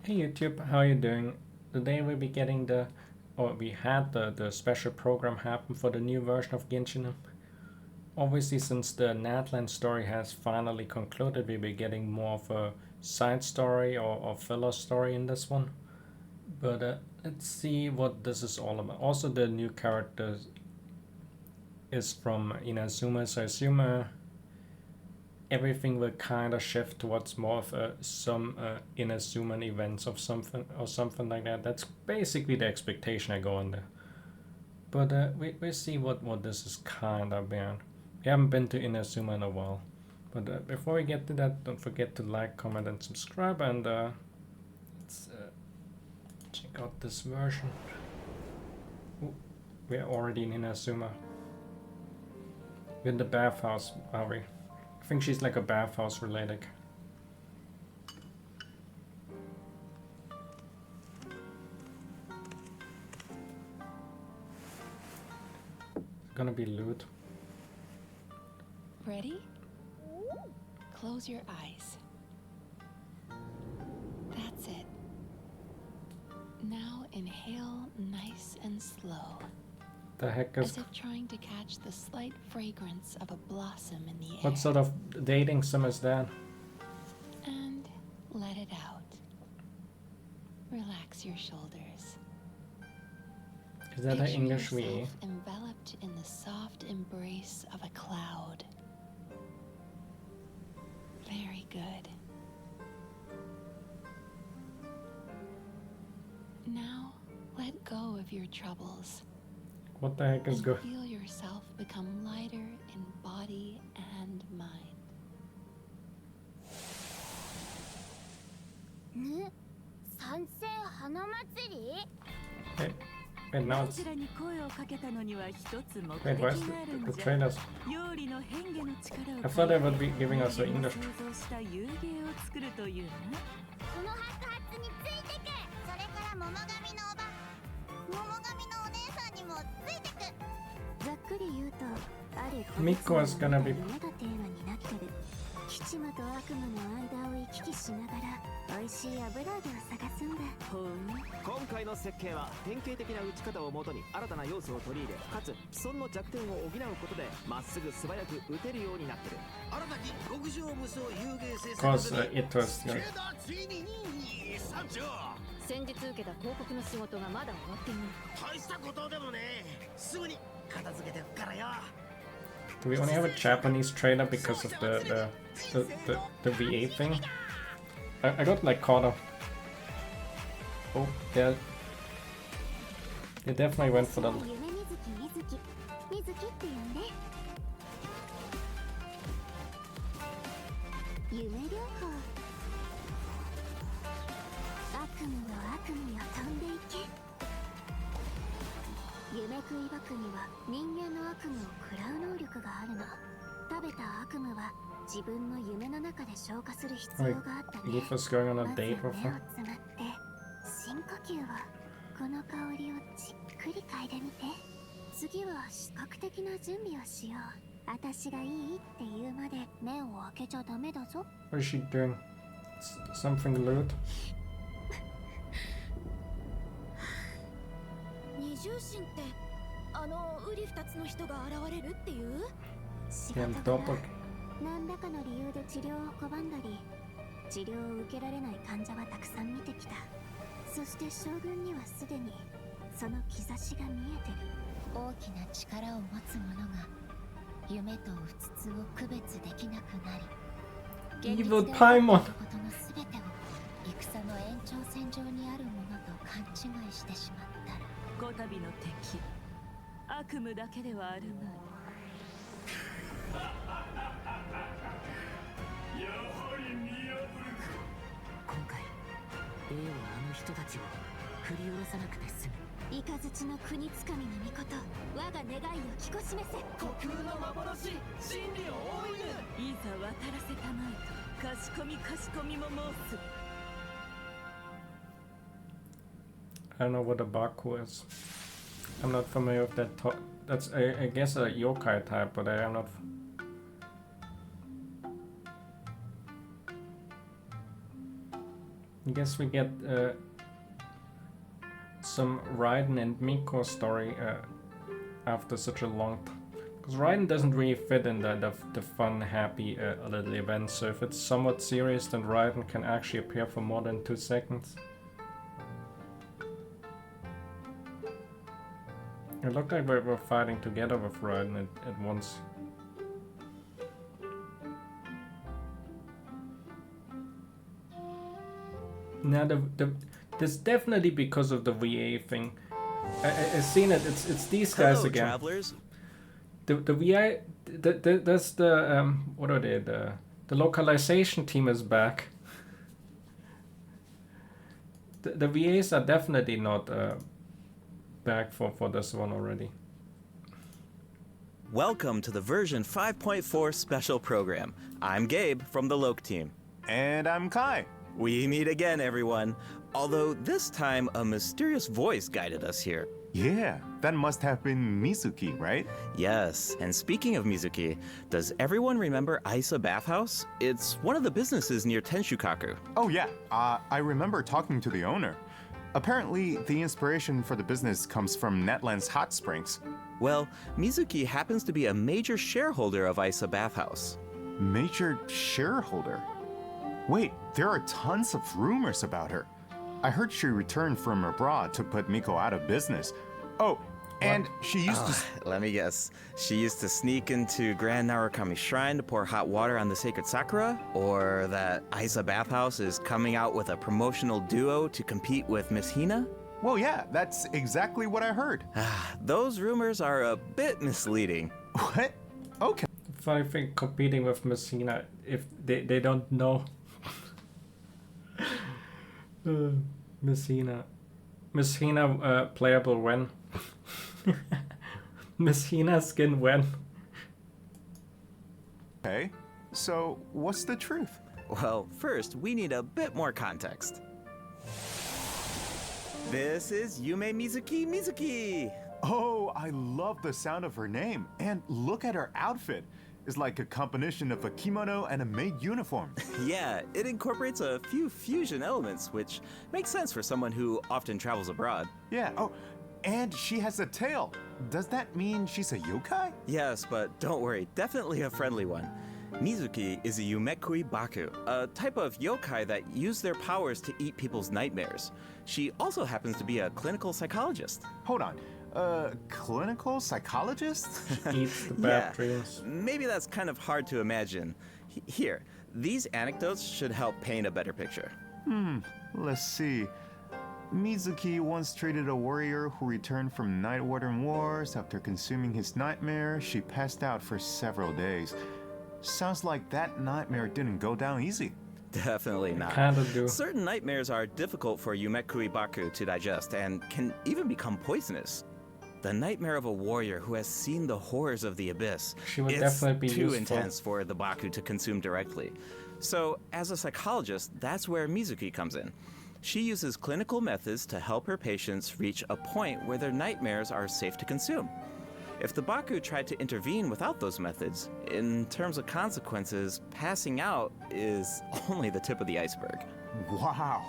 Hey YouTube, how are you doing? Today we'll be getting we had the special program happen for the new version of Genshin. Obviously, since the Natlan story has finally concluded, we'll be getting more of a side story or filler story in this one. But let's see what this is all about. Also, the new character is from INAZUMA, so I assume everything will kind of shift towards more of some INAZUMA events of something like that. That's basically the expectation I go on there. But we'll see what this is kind of about. We haven't been to INAZUMA in a while. But before we get to that, don't forget to like, comment, and subscribe. And let's check out this version. Ooh, we're already in INAZUMA. We're in the bathhouse, are we? I think she's like a bathhouse related. It's gonna be loot. Ready? Close your eyes. That's it. Now inhale nice and slow. The heck is... As if trying to catch the slight fragrance of a blossom in the air. What sort of dating sim is that? And let it out. Relax your shoulders. Is that an Picture English yourself VA? enveloped in the soft embrace of a cloud. Very good. Now, let go of your troubles. What the heck is And good? feel yourself become lighter in body and mind. Hey, wait, now it's... Wait, where's the trailers? I thought they would be giving us the English. Miko is gonna be... 吉島と悪夢の間を行き来しながら美味しい油揚げを探すんだ。今回の設計は典型的な打ち方をもとに新たな要素を取り入れ、かつ既存の弱点を補うことでまっすぐ素早く打てるようになってる。新たに極上無双有芸生産 Cause it was... ついに山頂。先日受けた広告の仕事がまだ終わっていない。大したことでもね、すぐに片付けてくからよ。 Do we only have a Japanese trailer because of the VA thing? I got like caught up. Oh, yeah. They definitely went for the... 夢みずきみずきみずきって呼んで。夢療法。悪夢の悪夢よ飛んでいけ。夢食い爆には人間の悪夢を食らう能力があるの。食べた悪夢は自分の夢の中で消化する必要があったね。 Leaf was going on ま a ず目 date を with つ her. むって深呼吸をこの香りをじっくり嗅いでみて。次は視覚的な準備をしよう。私がいいって言うまで目を開けちゃダメだぞ。 What is she doing? Something loot? 二重心ってあのウリ二つの人が現れるっていう？仕 Yeah, 事が double. 何らかの理由で治療を拒んだり治療を受けられない患者はたくさん見てきた。そして将軍にはすでにその兆しが見えてる。大きな力を持つ者が夢とうつつを区別できなくなり Evil Paimon! ことのすべてを戦の延長線上にあるものと勘違いしてしまったらこたびの敵悪夢だけではあるまい。今回 A はあの人たちを振り下ろさなくて済む。イカズチの国つかみの御事我が願いを聞こしめせ。虚空の幻、真理を追い抜。いざ渡らせたまえとかしこみかしこみも申す。 I don't know what a Baku is. I'm not familiar with that. That's, I guess, a yokai type, but I am not... I guess we get some Raiden and Miko story after such a long time. Because Raiden doesn't really fit in the fun, happy little event, so if it's somewhat serious, then Raiden can actually appear for more than 2 seconds. It looked like we're fighting together with Raiden at once. Now this definitely because of the VA thing. I've seen it. It's these guys Hello, again. travelers. The VI, that's the what are they? The localization team is back. The VAs are definitely not back for this one already. Welcome to the version 5.4 special program. I'm Gabe from the Loke team. And I'm Kai. We meet again, everyone. Although this time a mysterious voice guided us here. Yeah, that must have been Mizuki, right? Yes, and speaking of Mizuki, does everyone remember Isa Bathhouse? It's one of the businesses near Tenshukaku. Oh yeah, I remember talking to the owner. Apparently, the inspiration for the business comes from Netland's hot springs. Well, Mizuki happens to be a major shareholder of Isa Bathhouse. Major shareholder? Wait, there are tons of rumors about her. I heard she returned from abroad to put Miko out of business. Oh, and she used to... Let me guess. She used to sneak into Grand Narukami Shrine to pour hot water on the sacred sakura? Or that Isa Bathhouse is coming out with a promotional duo to compete with Miss Hina? Well, yeah, that's exactly what I heard. Those rumors are a bit misleading. What? Okay. Funny thing, competing with Messina, if they don't know. Messina playable when? Messina skin when? Okay, so what's the truth? Well, first, we need a bit more context. This is Yume Mizuki. Oh, I love the sound of her name. And look at her outfit. It's like a combination of a kimono and a maid uniform. Yeah, it incorporates a few fusion elements, which makes sense for someone who often travels abroad. Yeah, oh, and she has a tail. Does that mean she's a yokai? Yes, but don't worry, definitely a friendly one. Mizuki is a Yumekui Baku, a type of yokai that use their powers to eat people's nightmares. She also happens to be a clinical psychologist. Hold on. Clinical psychologist? Eats the bad dreams. Maybe that's kind of hard to imagine. Here, these anecdotes should help paint a better picture. Let's see. Mizuki once treated a warrior who returned from Night Warden Wars. After consuming his nightmare, she passed out for several days. Sounds like that nightmare didn't go down easy. Definitely not. Kinda do. Certain nightmares are difficult for Yumekui Baku to digest and can even become poisonous. The nightmare of a warrior who has seen the horrors of the abyss. She would It's definitely be too useful. intense for the Baku to consume directly. So, as a psychologist, that's where Mizuki comes in. She uses clinical methods to help her patients reach a point where their nightmares are safe to consume. If the Baku tried to intervene without those methods, in terms of consequences, passing out is only the tip of the iceberg. Wow.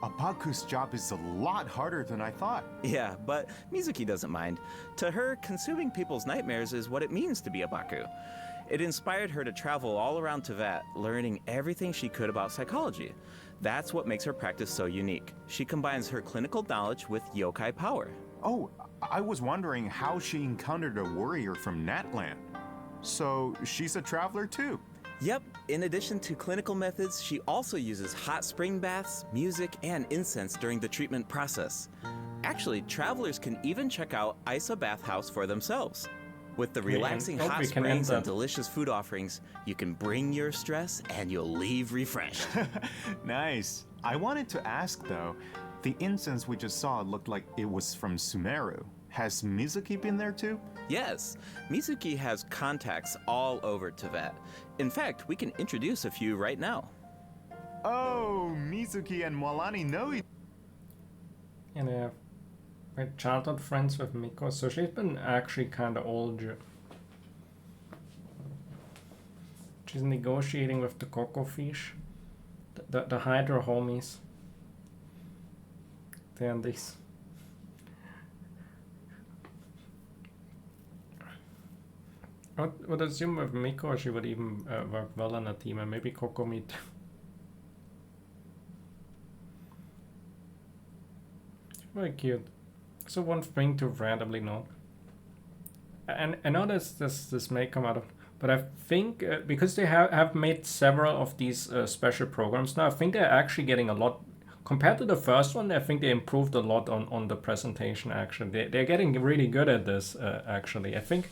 A Baku's job is a lot harder than I thought. Yeah, but Mizuki doesn't mind. To her, consuming people's nightmares is what it means to be a Baku. It inspired her to travel all around Teyvat, learning everything she could about psychology. That's what makes her practice so unique. She combines her clinical knowledge with yokai power. Oh, I was wondering how she encountered a warrior from Natland. So she's a traveler too. Yep, in addition to clinical methods, she also uses hot spring baths, music, and incense during the treatment process. Actually, travelers can even check out Isa Bathhouse for themselves. With the relaxing hope hot we can end springs and that. delicious food offerings, you can bring your stress and you'll leave refreshed. Nice. I wanted to ask though, the incense we just saw looked like it was from Sumeru. Has Mizuki been there too? Yes, Mizuki has contacts all over Teyvat. In fact, we can introduce a few right now. Oh, Mizuki and Moalani know each And we're childhood friends with Miko, so she's been actually kind of old. She's negotiating with the Coco Fish, the Hydra homies. than these. I would assume with Miko she would even work well in a team, and maybe Kokomi too. Very cute. So one thing to randomly note, and I know this may come out of, but I think because they have made several of these special programs now, I think they're actually getting a lot compared to the first one. I think they improved a lot on the presentation. Actually, they're getting really good at this. Actually, I think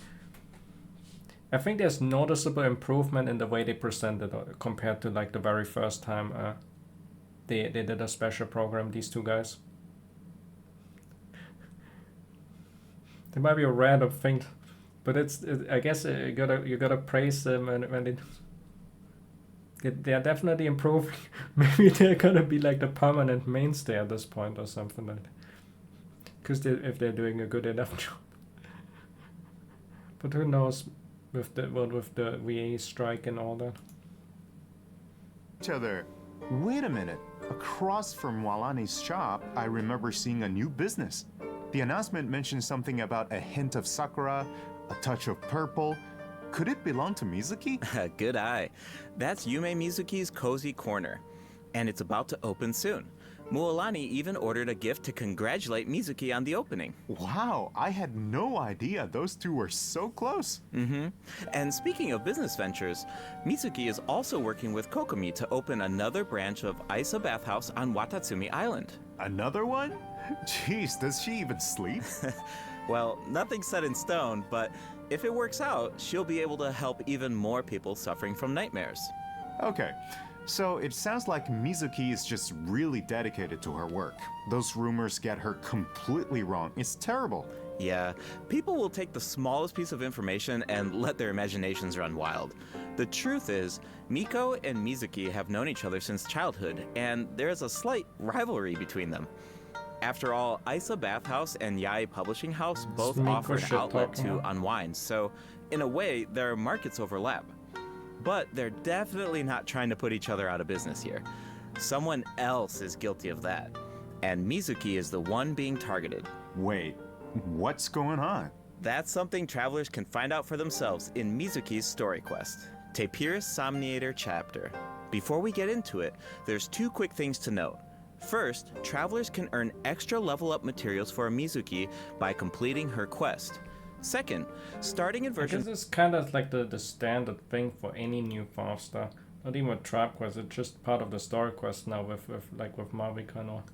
there's noticeable improvement in the way they present it compared to like the very first time they did a special program. These two guys. There might be a random thing, but I guess you gotta praise them when they're definitely improving. Maybe they're gonna be like the permanent mainstay at this point or something like that. Because if they're doing a good enough job. But who knows with the VA strike and all that. Each other. Wait a minute. Across from Walani's shop, I remember seeing a new business. The announcement mentioned something about a hint of sakura, a touch of purple. Could it belong to Mizuki? Good eye. That's Yume Mizuki's Cozy Corner, and it's about to open soon. Mualani even ordered a gift to congratulate Mizuki on the opening. Wow, I had no idea those two were so close. Mm-hmm. And speaking of business ventures, Mizuki is also working with Kokomi to open another branch of Isa Bathhouse on Watatsumi Island. Another one? Jeez, does she even sleep? Well, nothing's set in stone, but if it works out, she'll be able to help even more people suffering from nightmares. Okay, so it sounds like Mizuki is just really dedicated to her work. Those rumors get her completely wrong. It's terrible. Yeah, people will take the smallest piece of information and let their imaginations run wild. The truth is, Miko and Mizuki have known each other since childhood, and there's a slight rivalry between them. After all, Isa Bathhouse and Yae Publishing House both offer an outlet to unwind, so in a way, their markets overlap. But they're definitely not trying to put each other out of business here. Someone else is guilty of that, and Mizuki is the one being targeted. Wait, what's going on? That's something travelers can find out for themselves in Mizuki's story quest, Tapirus Somniator Chapter. Before we get into it, there's two quick things to note. First, travelers can earn extra level-up materials for Mizuki by completing her quest. Second, starting in version... This is kind of like the standard thing for any new 5-star. Not even a trap quest, it's just part of the story quest now with Marvika and all.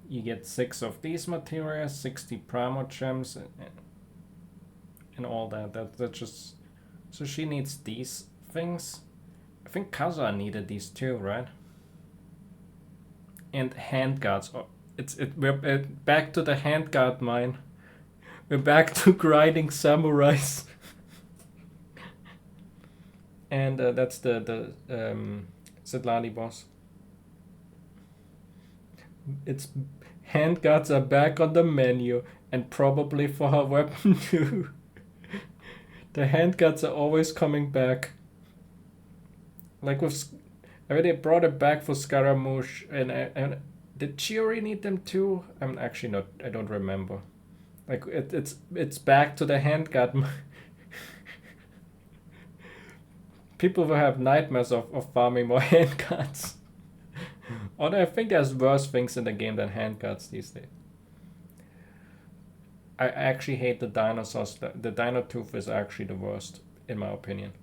You get 6 of these materials, 60 Primo Gems, and all that. That's just... So she needs these things. I think Kazuha needed these too, right? And handguards. Oh, we're back to the handguard mine. We're back to grinding samurais. And that's the Zidlani boss. It's handguards are back on the menu, and probably for her weapon too. The handguards are always coming back. Like with, I already brought it back for Scaramouche, and did Chiori need them too? I'm actually not. I don't remember. Like it's back to the handguard. People will have nightmares of farming more handguards. Although I think there's worse things in the game than handguards these days. I actually hate the dinosaurs. The Dino Tooth is actually the worst, in my opinion.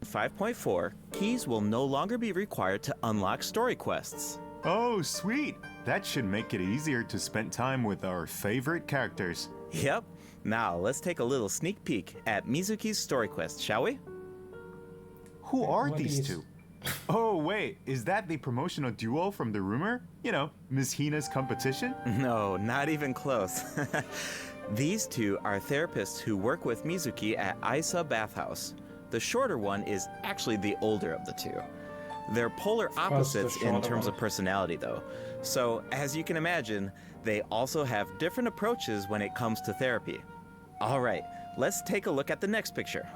5.4, keys will no longer be required to unlock story quests. Oh, sweet! That should make it easier to spend time with our favorite characters. Yep. Now, let's take a little sneak peek at Mizuki's story quest, shall we? Who are these two? Oh, wait, is that the promotional duo from the rumor? You know, Ms. Hina's competition? No, not even close. These two are therapists who work with Mizuki at Isa Bathhouse. The shorter one is actually the older of the two. They're polar opposites in terms of personality, though. So, as you can imagine, they also have different approaches when it comes to therapy. All right, let's take a look at the next picture.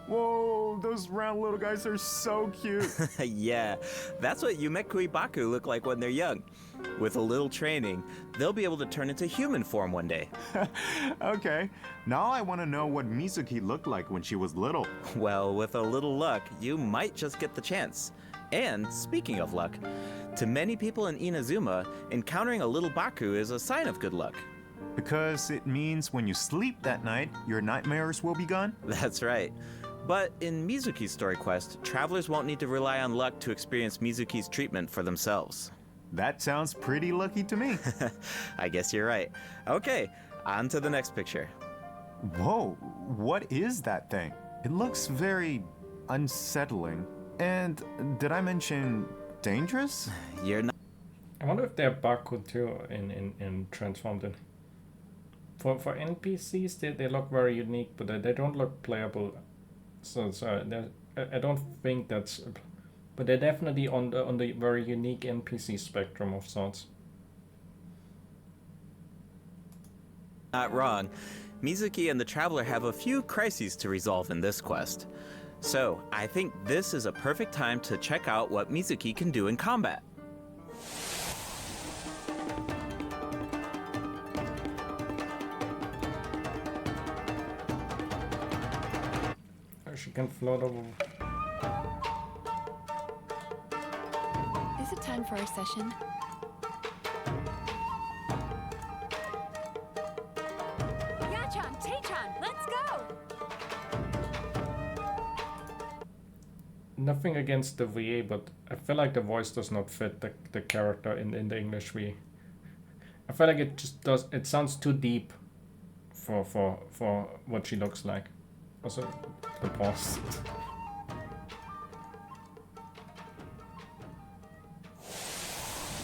Whoa, those round little guys are so cute. Yeah, that's what Yumekui Baku look like when they're young. With a little training, they'll be able to turn into human form one day. Okay, now I want to know what Mizuki looked like when she was little. Well, with a little luck, you might just get the chance. And speaking of luck, to many people in Inazuma, encountering a little Baku is a sign of good luck. Because it means when you sleep that night, your nightmares will be gone? That's right. But in Mizuki's story quest, travelers won't need to rely on luck to experience Mizuki's treatment for themselves. That sounds pretty lucky to me. I guess you're right. Okay, on to the next picture. Whoa, what is that thing? It looks very unsettling. And did I mention dangerous? You're not. I wonder if they're Baku too in Transformed. For NPCs, they look very unique, but they don't look playable. So I don't think that's. But they're definitely on the very unique NPC spectrum of sorts. Not wrong. Mizuki and the Traveler have a few crises to resolve in this quest. So, I think this is a perfect time to check out what Mizuki can do in combat. She can float over. Is it time for our session? Yachan, Taechan, let's go! Nothing against the VA, but I feel like the voice does not fit the character in the English VA. I feel like it just does. It sounds too deep for what she looks like. Also, the boss.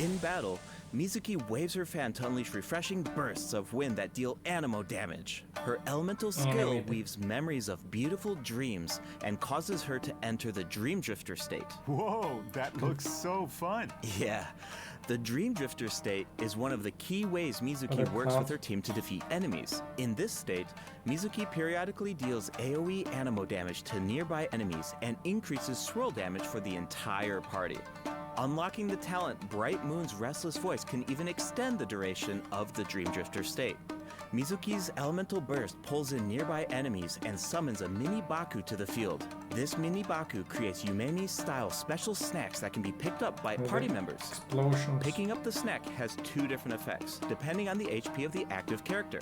In battle, Mizuki waves her fan to unleash refreshing bursts of wind that deal animo damage. Her elemental skill Animated. weaves memories of beautiful dreams and causes her to enter the Dream Drifter state. Whoa, that looks so fun. Yeah, the Dream Drifter state is one of the key ways Mizuki Other works with clouds. her team to defeat enemies. In this state, Mizuki periodically deals AoE animo damage to nearby enemies and increases swirl damage for the entire party. Unlocking the talent Bright Moon's Restless Voice can even extend the duration of the Dream Drifter state. Mizuki's elemental burst pulls in nearby enemies and summons a mini Baku to the field. This mini Baku creates Yumemi-style special snacks that can be picked up by party members. Explosions. Picking up the snack has two different effects, depending on the HP of the active character.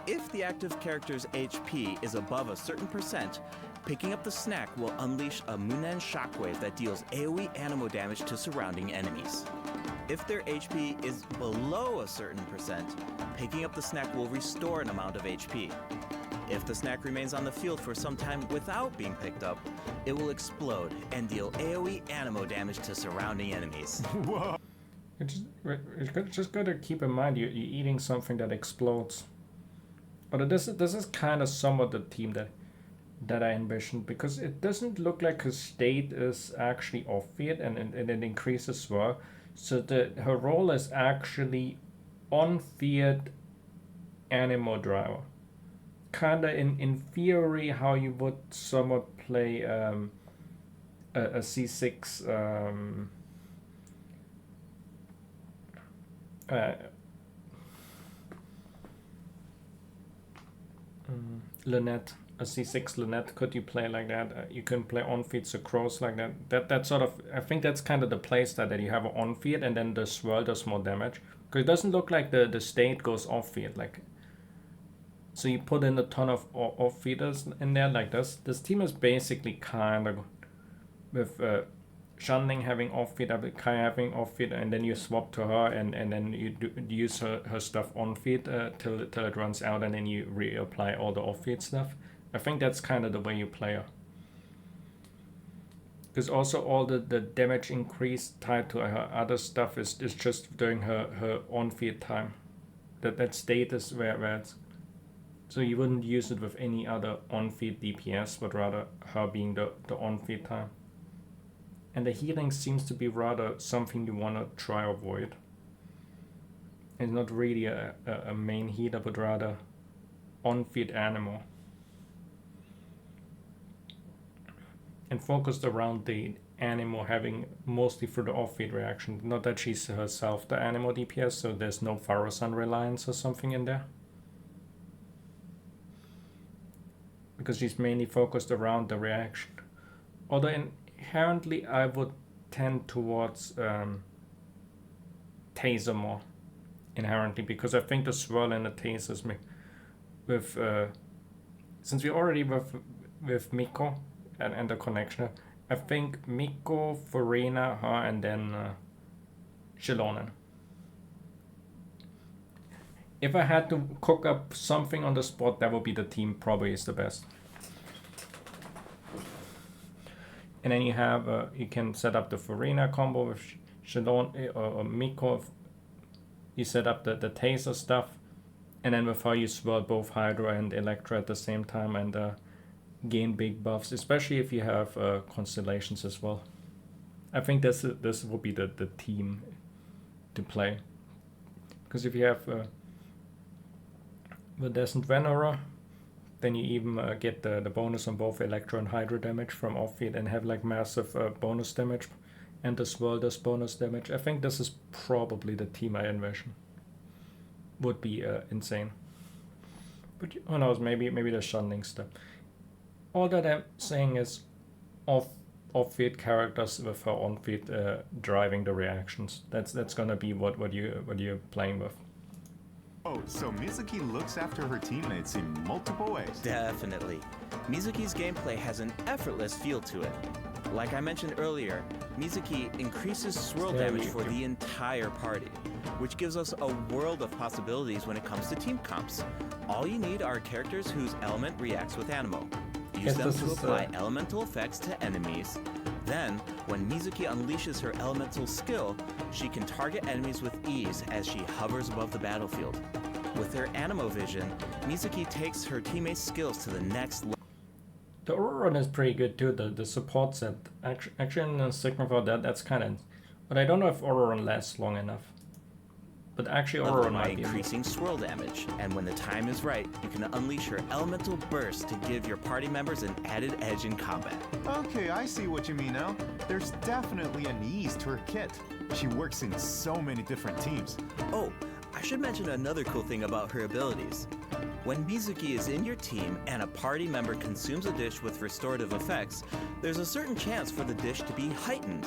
If the active character's HP is above a certain percent, picking up the snack will unleash a Munen shockwave that deals AoE animo damage to surrounding enemies. If their HP is below a certain percent, picking up the snack will restore an amount of HP. If the snack remains on the field for some time without being picked up, it will explode and deal AoE animo damage to surrounding enemies. Whoa. You just gotta keep in mind you're eating something that explodes. But this is kind of somewhat the theme that I envisioned, because it doesn't look like her state is actually off-field and it increases swirl. So her role is actually on-field animo driver. Kinda in theory how you would somewhat play a C6 Lynette, a C6 Lynette. Could you play like that? You can play on-feed Sucrose like that. That sort of, I think that's kind of the play style, that you have an on-feed and then the swirl does more damage. Because it doesn't look like the state goes off-feed. Like, so you put in a ton of off-feeders in there like this. This team is basically kind of with Shanling having off-feed, Kai having off-feed, and then you swap to her and then you use her stuff on-feed till it runs out, and then you reapply all the off-feed stuff. I think that's kind of the way you play her. Because also all the damage increase tied to her other stuff is just during her on-feed time. That state is where it's... So you wouldn't use it with any other on-feed DPS, but rather her being the on-feed time. And the healing seems to be rather something you want to try avoid. It's not really a main healer, but rather on-feed animal. and focused around the Animo having mostly through the off-feed reaction. Not that she's herself the Animo DPS, so there's no Pharosan reliance or something in there. Because she's mainly focused around the reaction. Although inherently I would tend towards Taser more. Inherently, because I think the swirl and the Tasers with since we already with Miko and the connection, I think Miko, Farina, her, and then Shilonen. If I had to cook up something on the spot, that would be the team probably is the best. And then you have you can set up the Farina combo with Shilon or Miko. You set up the Taser stuff, and then with her you swirl both Hydra and Electra at the same time and gain big buffs, especially if you have constellations as well. I think this will be the team to play, because if you have the Descent Venerer, then you even get the bonus on both Electro and Hydra damage from off-feed and have like massive bonus damage, and the swirl does bonus damage. I think this is probably the team I envision. Would be insane. But who knows, maybe the shunning stuff. All that I'm saying is off-feed characters with her on-feed driving the reactions. That's gonna be what you're playing with. Oh, so Mizuki looks after her teammates in multiple ways. Definitely. Mizuki's gameplay has an effortless feel to it. Like I mentioned earlier, Mizuki increases swirl damage for the entire party, which gives us a world of possibilities when it comes to team comps. All you need are characters whose element reacts with Animo. Use them to apply elemental effects to enemies. Then, when Mizuki unleashes her elemental skill, she can target enemies with ease as she hovers above the battlefield. With her Animo vision, Mizuki takes her teammates' skills to the next level. The Auroron is pretty good too, the support set. Actually in the Sigma that's kind of... But I don't know if Auroron lasts long enough. But actually Auroron by might be increasing swirl damage, and when the time is right, you can unleash her elemental burst to give your party members an added edge in combat. Okay, I see what you mean now. There's definitely an ease to her kit. She works in so many different teams. Oh, I should mention another cool thing about her abilities. When Mizuki is in your team and a party member consumes a dish with restorative effects, there's a certain chance for the dish to be heightened.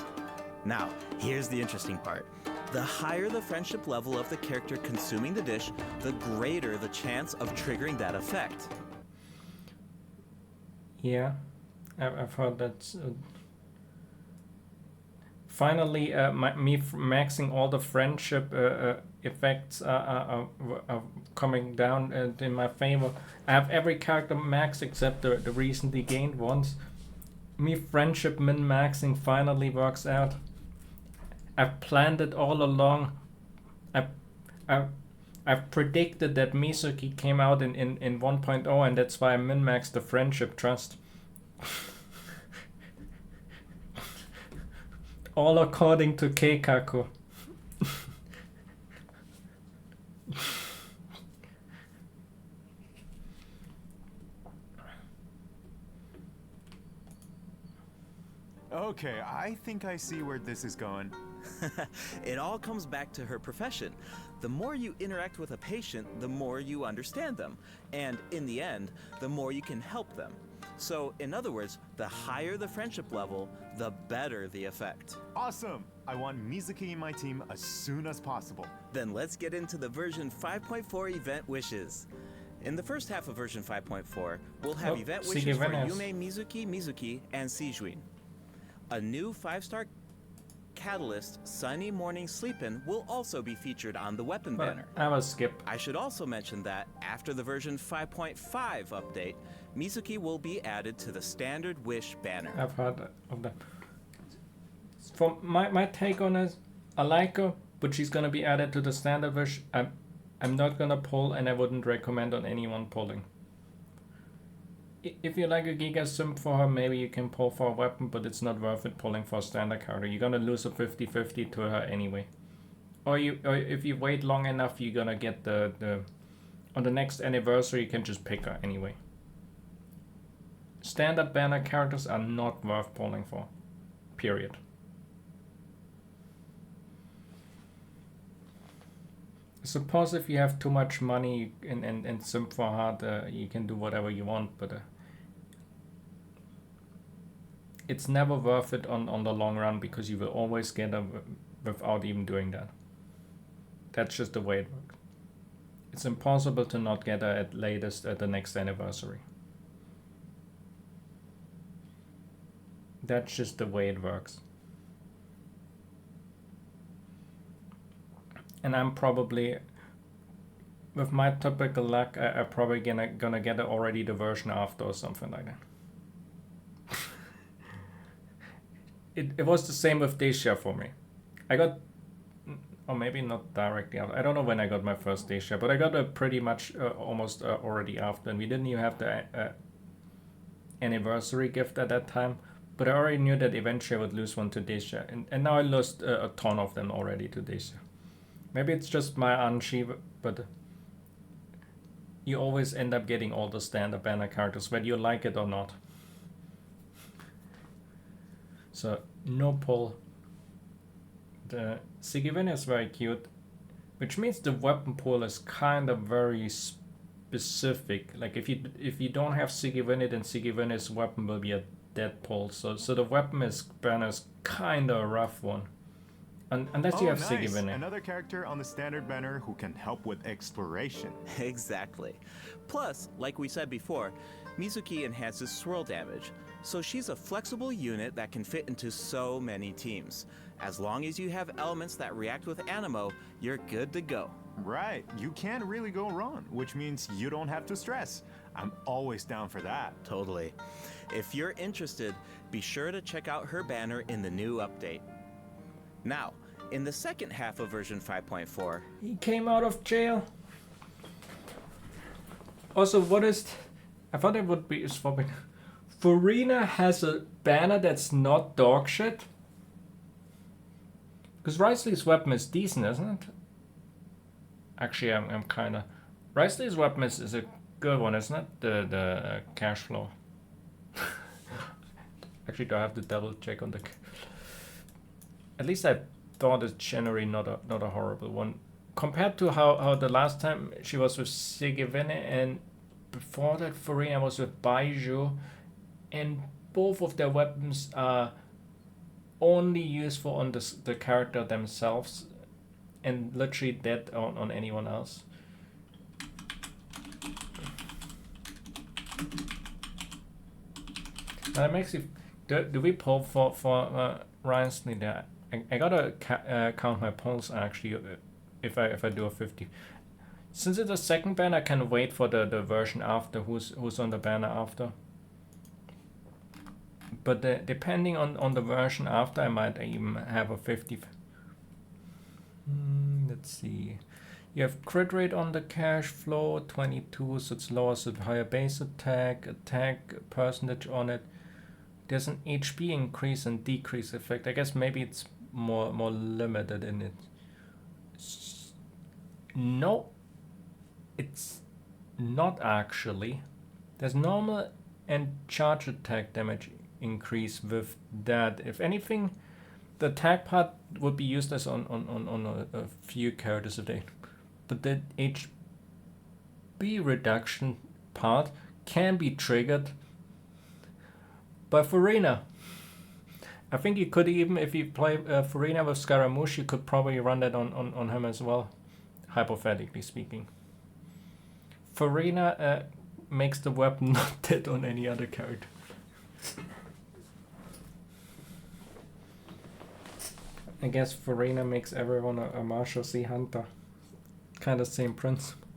Now, here's the interesting part. The higher the friendship level of the character consuming the dish, the greater the chance of triggering that effect. Yeah, I've heard that. Finally, maxing all the friendship effects are coming down in my favor. I have every character max except the recently gained ones. Me friendship min-maxing finally works out. I've planned it all along. I've predicted that Mizuki came out in 1.0, and that's why I min-maxed the friendship trust. All according to Keikaku. Okay, I think I see where this is going. It all comes back to her profession. The more you interact with a patient, the more you understand them. And in the end, the more you can help them. So, in other words, the higher the friendship level, the better the effect. Awesome! I want Mizuki in my team as soon as possible. Then let's get into the version 5.4 event wishes. In the first half of version 5.4, we'll have event wishes for Yume Mizuki, and Seijuin. A new 5-star catalyst, Sunny Morning Sleepin', will also be featured on the weapon banner. I will skip. I should also mention that after the version 5.5 update, Mizuki will be added to the standard wish banner. I've heard of that. From my take on it, I like her, but she's gonna be added to the standard wish. I'm not gonna pull, and I wouldn't recommend on anyone pulling. If you like a Giga Sim for her, maybe you can pull for a weapon, but it's not worth it pulling for a standard character. You're gonna lose a 50-50 to her anyway. Or if you wait long enough, you're gonna get the on the next anniversary, you can just pick her anyway. standard banner characters are not worth pulling for. Period. Suppose if you have too much money and simp for hard, you can do whatever you want, but it's never worth it on the long run, because you will always get a without even doing that. That's just the way it works. It's impossible to not get her at latest at the next anniversary. That's just the way it works. And I'm probably, with my typical luck, I'm probably gonna get already the version after or something like that. It was the same with Dacia for me. I got, or maybe not directly after. I don't know when I got my first Dacia, but I got a pretty much almost already after, and we didn't even have the anniversary gift at that time. But I already knew that eventually I would lose one to Dacia, and now I lost a ton of them already to Dacia. Maybe it's just my Anshi, but you always end up getting all the standard banner characters, whether you like it or not. So, no pull. The Sigivin is very cute, which means the weapon pool is kind of very specific. Like if you don't have Sigivin, then Sigivin's weapon will be a dead pull. So the weapon banner is kind of a rough one. Unless you have nice. Sigivin. Another character on the standard banner who can help with exploration. Exactly. Plus, like we said before, Mizuki enhances swirl damage, so she's a flexible unit that can fit into so many teams. As long as you have elements that react with Animo, you're good to go. Right, you can't really go wrong, which means you don't have to stress. I'm always down for that. Totally. If you're interested, be sure to check out her banner in the new update. Now, in the second half of version 5.4, He came out of jail. Also, what is... I thought it would be swapping. Furina has a banner that's not dog shit. Because Risley's weapon is decent, isn't it? Actually, I'm kind of... Risley's weapon is a good one, isn't it? The cash flow. Actually, do I have to double check on the... At least I thought it's generally not a horrible one. Compared to how the last time she was with Sigivene, and before that Furina was with Baiju, and both of their weapons are only useful on the character themselves and literally dead on anyone else. That makes you... Do we pull for Ryan Slee there? I gotta count my pulls actually if I do a 50. Since it's a second banner, I can wait for the version after who's on the banner after. But depending on the version after, I might even have a 50. Let's see. You have crit rate on the cash flow, 22, so it's lower, so higher base attack percentage on it. There's an HP increase and decrease effect. I guess maybe it's more limited in it. No, it's not actually. There's normal and charge attack damage increase with that. If anything, the attack part would be used as on a few characters a day. But the HP reduction part can be triggered by Furina. I think you could even, if you play Furina with Scaramouche, you could probably run that on him as well, hypothetically speaking. Furina makes the weapon not dead on any other character. I guess Furina makes everyone a Marshall C. Hunter. Kind of same principle.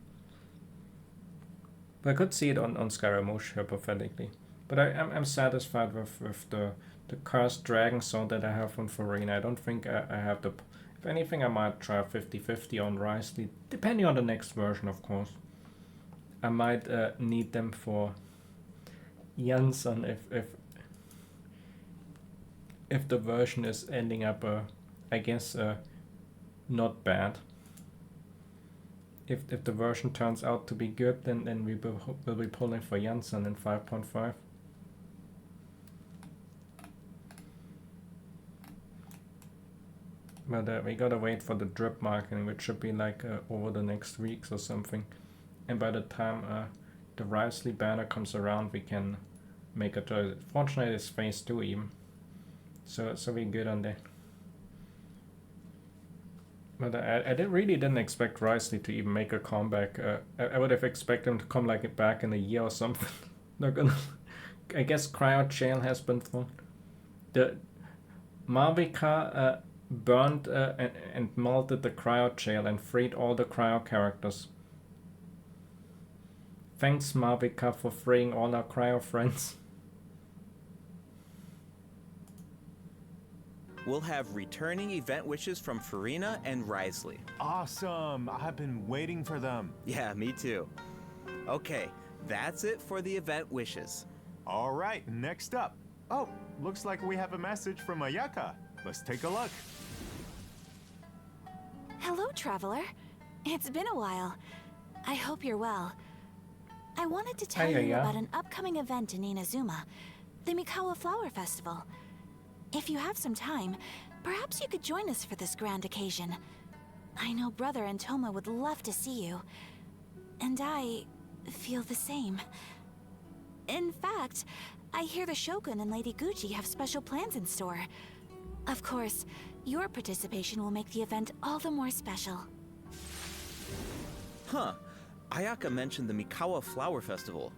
But I could see it on Scaramouche, hypothetically. But I'm satisfied with the cursed dragon sword that I have on Furina. I don't think I have the... If anything, I might try 50-50 on Risley, depending on the next version, of course. I might need them for Jansson if the version is ending up, I guess, not bad. If the version turns out to be good, then we will be pulling for Jansson in 5.5. But we gotta wait for the drip marketing, which should be like over the next weeks or something. And by the time the Risley banner comes around, we can make a choice. Fortunately, it's phase 2 even. So we're good on that. But I really didn't expect Risley to even make a comeback. I would have expected him to come like back in a year or something. Not gonna. I guess cryo jail has been thrown. The Marvika burned and melted the cryo jail and freed all the cryo characters. Thanks, Marvika, for freeing all our cryo friends. We'll have returning event wishes from Farina and Risley. Awesome! I've been waiting for them. Yeah, me too. Okay, that's it for the event wishes. All right, next up. Oh, looks like we have a message from Ayaka. Let's take a look. Hello, traveler. It's been a while. I hope you're well. I wanted to tell you about an upcoming event in Inazuma, the Mikawa Flower Festival. If you have some time, perhaps you could join us for this grand occasion. I know Brother and Toma would love to see you. And I feel the same. In fact, I hear the Shogun and Lady Gucci have special plans in store. Of course, your participation will make the event all the more special. Huh. Ayaka mentioned the Mikawa Flower Festival.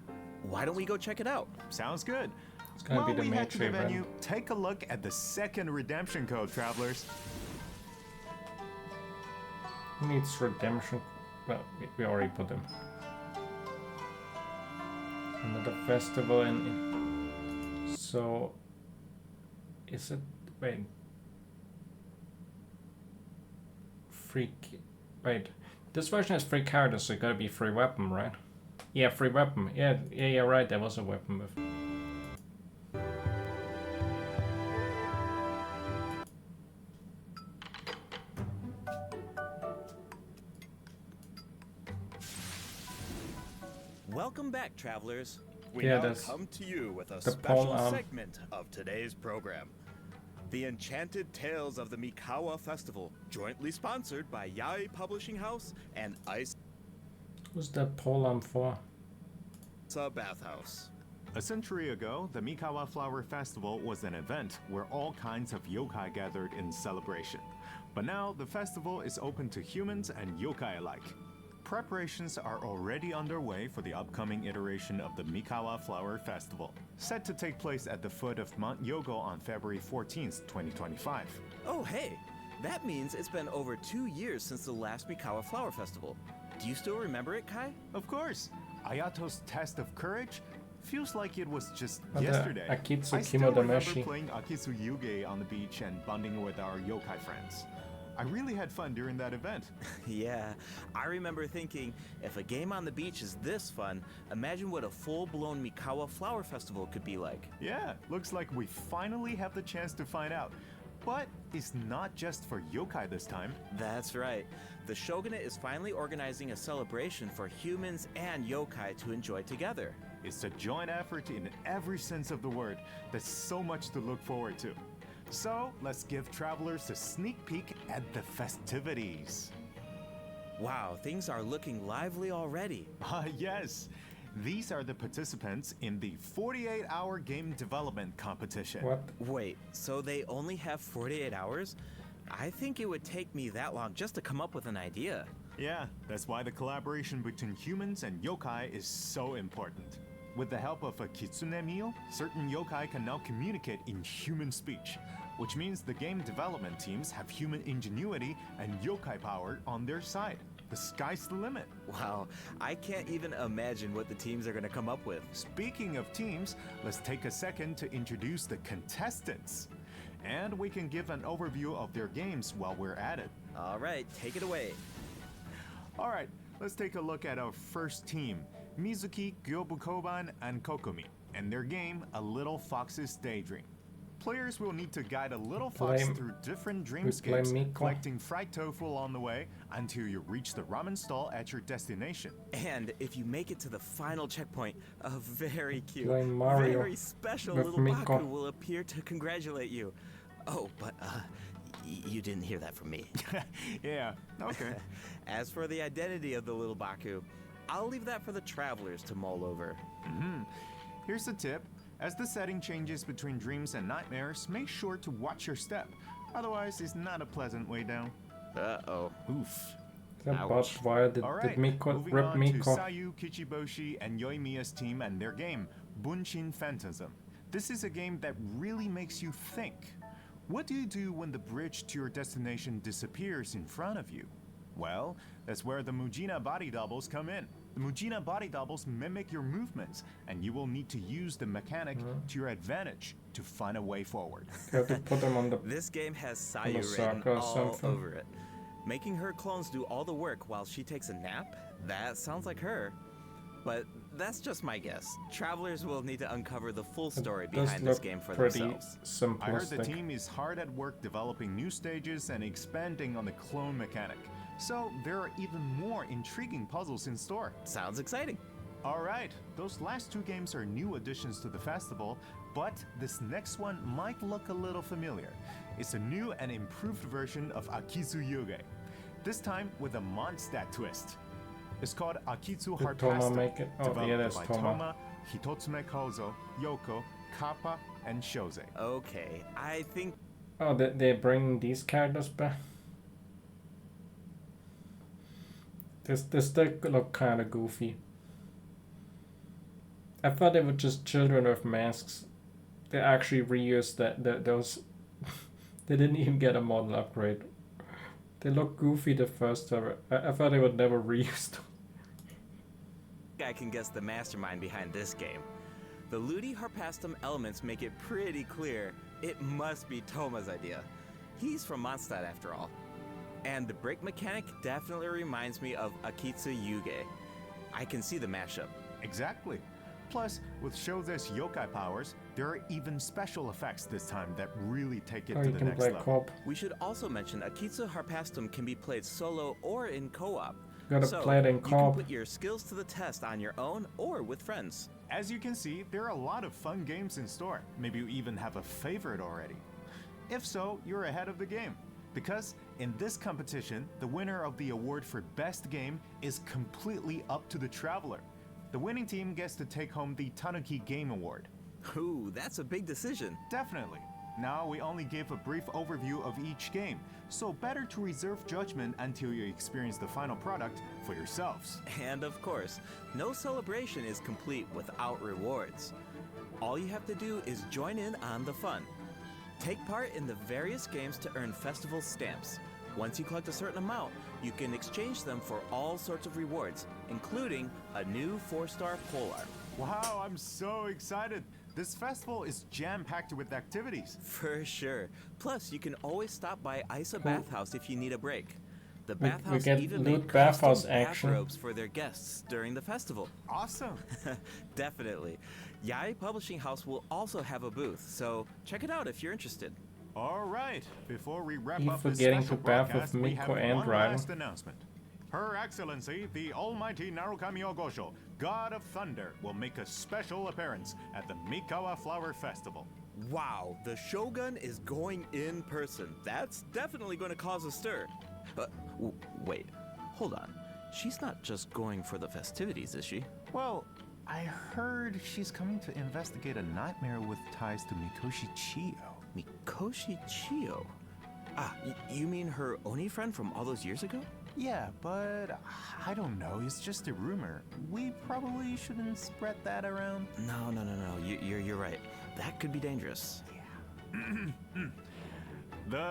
Why don't we go check it out? Sounds good. It's gonna While be the we head to major the event. venue, take a look at the second redemption code, travelers. Who needs redemption? Well, we already put them. Another festival in. So, is it? Wait. Wait. This version has free characters, so it gotta be free weapon, right? Yeah, free weapon. Yeah, right. There was a weapon with. Welcome back, travelers. We Yeah, now that's come to you with a the special pole-arm. segment of today's program. The Enchanted Tales of the Mikawa Festival, jointly sponsored by Yai Publishing House and Isa Who's that pole for? Bathhouse. A century ago, the Mikawa Flower Festival was an event where all kinds of yokai gathered in celebration. But now, the festival is open to humans and yokai alike. Preparations are already underway for the upcoming iteration of the Mikawa Flower Festival, set to take place at the foot of Mount Yogo on February 14th, 2025. Oh, hey. That means it's been over 2 years since the last Mikawa Flower Festival. Do you still remember it, Kai? Of course, Ayato's test of courage feels like it was just But, yesterday. Akitsu I still remember Kimodameshi. playing Akitsu Yuge on the beach and bonding with our yokai friends. I really had fun during that event. Yeah, I remember thinking, if a game on the beach is this fun, imagine what a full-blown Mikawa Flower Festival could be like. Yeah, looks like we finally have the chance to find out. But it's not just for yokai this time. That's right. The Shogunate is finally organizing a celebration for humans and yokai to enjoy together. It's a joint effort in every sense of the word. There's so much to look forward to. So, let's give travelers a sneak peek at the festivities. Wow, things are looking lively already. Yes. These are the participants in the 48-hour game development competition. What? Wait, so they only have 48 hours? I think it would take me that long just to come up with an idea. Yeah, that's why the collaboration between humans and yokai is so important. With the help of a kitsune meal, certain yokai can now communicate in human speech, which means the game development teams have human ingenuity and yokai power on their side. The sky's the limit. Wow, I can't even imagine what the teams are going to come up with. Speaking of teams, let's take a second to introduce the contestants. And we can give an overview of their games while we're at it. All right, take it away. All right, let's take a look at our first team, Mizuki, Gyobukoban, and Kokumi, and their game, A Little Fox's Daydream. Players will need to guide a little fox through different dreamscapes, Miko. collecting fried tofu along the way until you reach the ramen stall at your destination. And if you make it to the final checkpoint, a very cute, Playing Mario very special with little Miko. Baku will appear to congratulate you. Oh, but You didn't hear that from me. Yeah, okay. As for the identity of the little Baku, I'll leave that for the travelers to mull over. Here's the tip. As the setting changes between dreams and nightmares, make sure to watch your step. Otherwise, it's not a pleasant way down. Uh-oh. Oof. But why did Miko moving rip on Miko? to Sayu Kichiboshi and Yoimiya's team and their game, Bunshin Phantasm. This is a game that really makes you think. What do you do when the bridge to your destination disappears in front of you? Well, that's where the Mujina body doubles come in. The Mujina body doubles mimic your movements, and you will need to use the mechanic to your advantage to find a way forward. You have to put them on the This game has on the Sayu written Sakura all something. over it. Making her clones do all the work while she takes a nap? That sounds like her. But that's just my guess. Travelers will need to uncover the full story does behind this look game for pretty themselves. I heard the simplistic. team is hard at work developing new stages and expanding on the clone mechanic. So there are even more intriguing puzzles in store. Sounds exciting. Alright, those last two games are new additions to the festival, but this next one might look a little familiar. It's a new and improved version of Akitsu Yuge, this time with a Mondstadt twist. It's called Akitsu Did Toma Heartpasta, make it? Oh, developed yeah, that's by Toma. Hitotsume Kozo, Yoko, Kappa, and Shoze. Okay, I think Oh, they're bringing these characters back. This still look kind of goofy. I thought they were just children with masks. They actually reused those. They didn't even get a model upgrade. They look goofy the first time. I thought they would never reuse them. I can guess the mastermind behind this game. The Ludi Harpastum elements make it pretty clear it must be Toma's idea. He's from Mondstadt after all. And the brake mechanic definitely reminds me of Akitsu Yuge. I can see the mashup. Exactly. Plus, with Shoze's yokai powers, there are even special effects this time that really take it Oh, to you the can next play level. co-op. We should also mention Akitsu Harpastum can be played solo or in co-op. Gotta So play it in you can co-op. put your skills to the test on your own or with friends. As you can see, there are a lot of fun games in store. Maybe you even have a favorite already. If so, you're ahead of the game. Because in this competition, the winner of the award for Best Game is completely up to the traveler. The winning team gets to take home the Tanuki Game Award. Ooh, that's a big decision. Definitely. Now we only gave a brief overview of each game, so better to reserve judgment until you experience the final product for yourselves. And of course, no celebration is complete without rewards. All you have to do is join in on the fun. Take part in the various games to earn festival stamps. Once you collect a certain amount, you can exchange them for all sorts of rewards, including a new 4-star polar. Wow, I'm so excited! This festival is jam-packed with activities. For sure. Plus, you can always stop by Isa Bathhouse if you need a break. The We bathhouse get even loot made bathhouse custom action. bathrobes for their guests during the festival. Awesome! Definitely. Yai Publishing House will also have a booth, so check it out if you're interested. All right, before we wrap You up this forgetting special to bath with broadcast, we Miko have and one Ryder? last announcement. Her Excellency, the Almighty Narukami Ogosho, God of Thunder, will make a special appearance at the Mikawa Flower Festival. Wow, the Shogun is going in person. That's definitely going to cause a stir. Wait, hold on. She's not just going for the festivities, is she? Well, I heard she's coming to investigate a nightmare with ties to Mikoshi Chiyo. Mikoshi Chiyo? Ah, you mean her Oni friend from all those years ago? Yeah, but I don't know. It's just a rumor. We probably shouldn't spread that around. No. You're right. That could be dangerous. The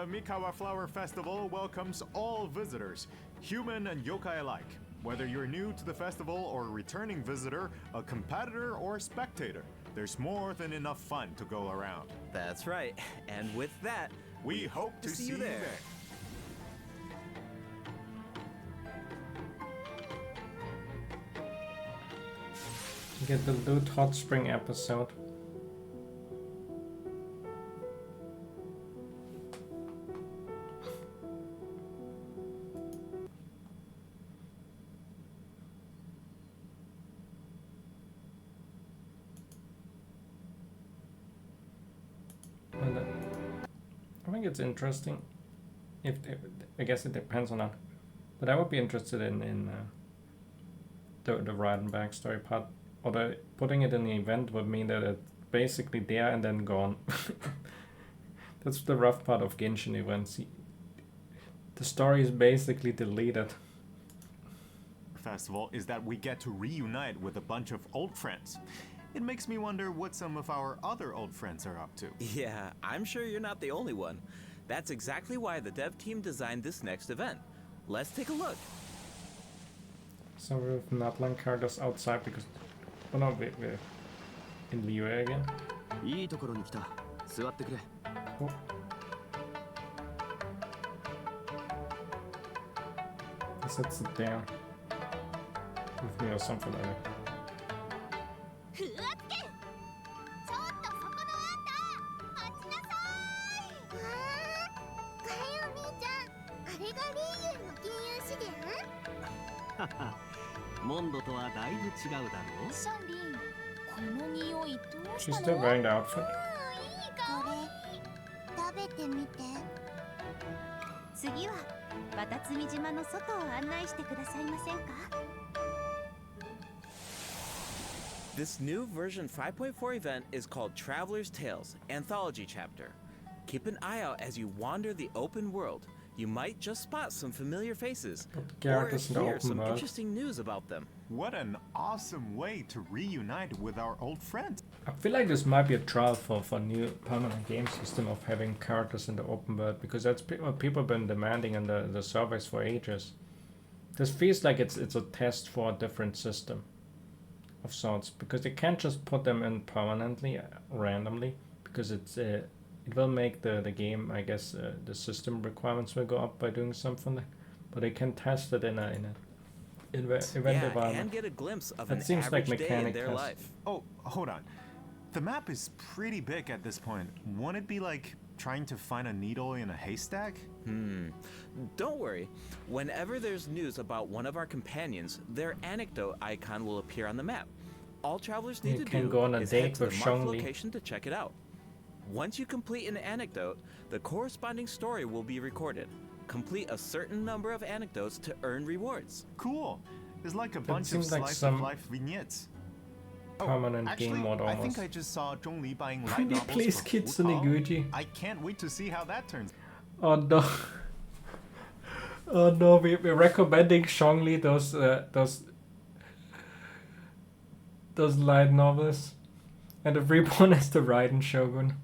Mikawa Flower Festival welcomes all visitors, human and yokai alike. Whether you're new to the festival or a returning visitor, a competitor or spectator, there's more than enough fun to go around. That's right. And with that, We hope to see you there. Get the Loot Hot Spring episode. I think it's interesting. I guess it depends on that. But I would be interested in the Raiden backstory part. Or putting it in the event would mean that it's basically there and then gone. That's the rough part of Genshin events. The story is basically deleted. Festival is that we get to reunite with a bunch of old friends. It makes me wonder what some of our other old friends are up to. Yeah, I'm sure you're not the only one. That's exactly why the dev team designed this next event. Let's take a look. So we have Natlan characters outside because... Oh no, we're in Liyue again. Oh. He said sit down with me or something like that. She's still wearing the outfit. 食べてみて。次はバタツミ島の外を案内してくださいませんか？ This new version 5.4 event is called Traveler's Tales Anthology Chapter. Keep an eye out as you wander the open world. You might just spot some familiar faces or hear some interesting news about them. What an awesome way to reunite with our old friends. I feel like this might be a trial for new permanent game system of having characters in the open world, because that's what people have been demanding in the surveys for ages. This feels like it's a test for a different system of sorts, because they can't just put them in permanently, randomly, because it will make the game, I guess, the system requirements will go up by doing something, but they can test it in a event environment. And get a glimpse of that an seems average like day in mechanic their test. life. Oh, hold on. The map is pretty big at this point. Won't it be like trying to find a needle in a haystack? Don't worry. Whenever there's news about one of our companions, their anecdote icon will appear on the map. All travelers need to do go on a is date head to the with marked Zhongli. location to check it out. Once you complete an anecdote, the corresponding story will be recorded. Complete a certain number of anecdotes to earn rewards. Cool. It's like a bunch of seems like slice some of life vignettes. permanent actually, game mode I almost. think I just saw Zhongli buying light Pretty novels please for Kitsune Wu Tao. Gucci. I can't wait to see how that turns. Oh no. Oh no, we're recommending Zhongli those light novels. And the reborn is the Raiden Shogun.